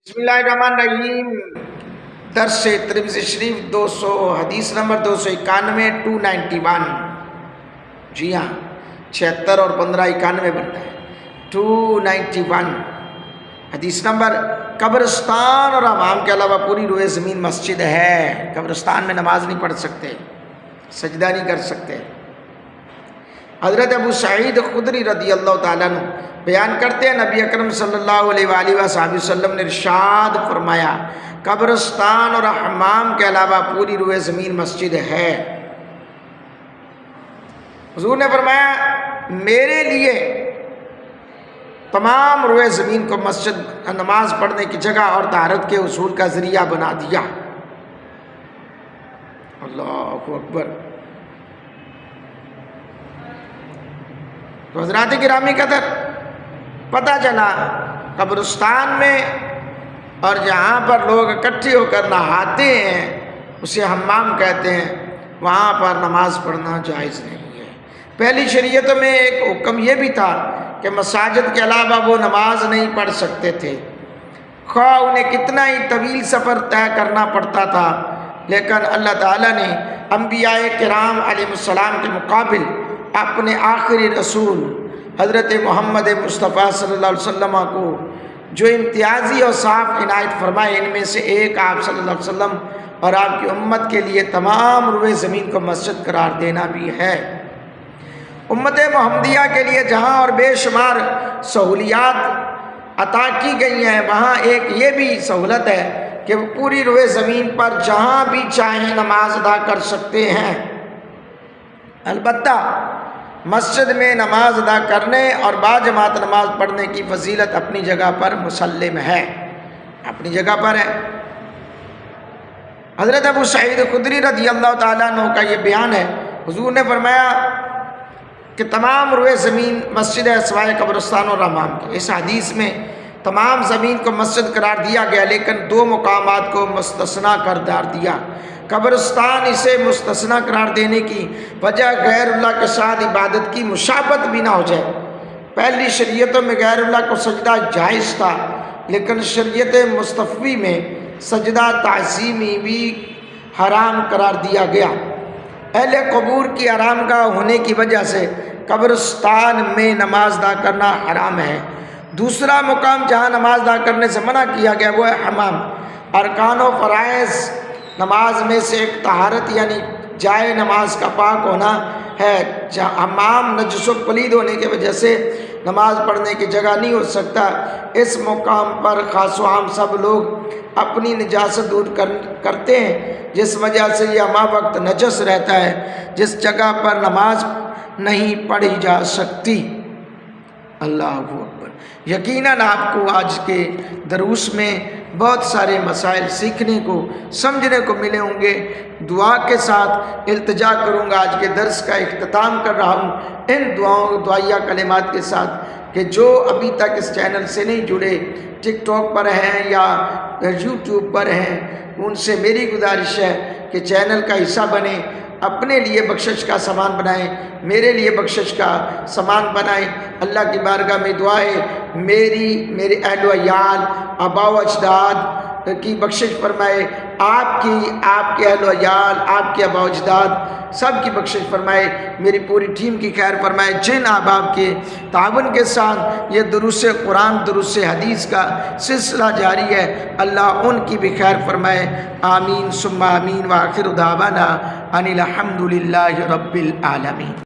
بسم اللہ الرحمن الرحیم۔ درس ترمذی شریف 200 حدیث نمبر 291 291۔ جی ہاں، 76 اور 15 91 بنتا ہے 291۔ حدیث نمبر، قبرستان اور حمام کے علاوہ پوری روئے زمین مسجد ہے۔ قبرستان میں نماز نہیں پڑھ سکتے، سجدہ نہیں کر سکتے۔ حضرت ابو سعید خدری رضی اللہ تعالیٰ عنہ بیان کرتے ہیں، نبی اکرم صلی اللہ علیہ وآلہ وسلم نے ارشاد فرمایا، قبرستان اور حمام کے علاوہ پوری روئے زمین مسجد ہے۔ حضور نے فرمایا، میرے لیے تمام روئے زمین کو مسجد، نماز پڑھنے کی جگہ اور طہارت کے حصول کا ذریعہ بنا دیا۔ اللہ اکبر۔ تو حضرات گرامی قدر، پتہ چلا قبرستان میں اور جہاں پر لوگ اکٹھے ہو کر نہاتے ہیں اسے حمام کہتے ہیں، وہاں پر نماز پڑھنا جائز نہیں ہے۔ پہلی شریعتوں میں ایک حکم یہ بھی تھا کہ مساجد کے علاوہ وہ نماز نہیں پڑھ سکتے تھے، خواہ انہیں کتنا ہی طویل سفر طے کرنا پڑتا تھا، لیکن اللہ تعالیٰ نے انبیاء کرام علیہ السلام کے مقابل اپنے آخری رسول حضرت محمد مصطفیٰ صلی اللہ علیہ وسلم کو جو امتیازی اور صاف عنایت فرمائے، ان میں سے ایک آپ صلی اللہ علیہ وسلم اور آپ کی امت کے لیے تمام روئے زمین کو مسجد قرار دینا بھی ہے۔ امت محمدیہ کے لیے جہاں اور بے شمار سہولیات عطا کی گئی ہیں، وہاں ایک یہ بھی سہولت ہے کہ وہ پوری روئے زمین پر جہاں بھی چاہیں نماز ادا کر سکتے ہیں۔ البتہ مسجد میں نماز ادا کرنے اور باجماعت نماز پڑھنے کی فضیلت اپنی جگہ پر مسلم ہے، اپنی جگہ پر ہے۔ حضرت ابو سعید خدری رضی اللہ تعالیٰ عنہ کا یہ بیان ہے، حضور نے فرمایا کہ تمام روئے زمین مسجد ہے سوائے قبرستان اور حمام کے۔ اس حدیث میں تمام زمین کو مسجد قرار دیا گیا، لیکن دو مقامات کو مستثنیٰ قرار دیا۔ قبرستان اسے مستثنیٰ قرار دینے کی وجہ غیر اللہ کے ساتھ عبادت کی مشابہت بھی نہ ہو جائے۔ پہلی شریعتوں میں غیر اللہ کو سجدہ جائز تھا، لیکن شریعت مصطفی میں سجدہ تعظیمی بھی حرام قرار دیا گیا۔ اہل قبور کی آرامگاہ ہونے کی وجہ سے قبرستان میں نماز ادا کرنا حرام ہے۔ دوسرا مقام جہاں نماز ادا کرنے سے منع کیا گیا وہ ہے حمام۔ ارکان و فرائض نماز میں سے ایک طہارت یعنی جائے نماز کا پاک ہونا ہے۔ حمام نجس و پلید ہونے کی وجہ سے نماز پڑھنے کی جگہ نہیں ہو سکتا۔ اس مقام پر خاص و عام سب لوگ اپنی نجاست دور کرتے ہیں، جس وجہ سے یہ ہمہ وقت نجس رہتا ہے، جس جگہ پر نماز نہیں پڑھی جا سکتی۔ اللہ اکبر۔ یقیناً آپ کو آج کے دروس میں بہت سارے مسائل سیکھنے کو، سمجھنے کو ملے ہوں گے۔ دعا کے ساتھ التجا کروں گا، آج کے درس کا اختتام کر رہا ہوں ان دعائیہ کلمات کے ساتھ کہ جو ابھی تک اس چینل سے نہیں جڑے، ٹک ٹاک پر ہیں یا یوٹیوب پر ہیں، ان سے میری گزارش ہے کہ چینل کا حصہ بنیں، اپنے لیے بخشش کا سامان بنائیں، میرے لیے بخشش کا سامان بنائیں۔ اللہ کی بارگاہ میں دعا ہے میرے اہل و عیال، آباء و اجداد کی بخشش فرمائے، آپ کے اہل و عیال، آپ کے آباء و اجداد سب کی بخشش فرمائے، میری پوری ٹیم کی خیر فرمائے۔ جن احباب کے تعاون کے ساتھ یہ دروس قرآن، دروس حدیث کا سلسلہ جاری ہے، اللہ ان کی بھی خیر فرمائے۔ آمین ثم آمین۔ وآخر دعوانا ان الحمد للہ رب العالمین۔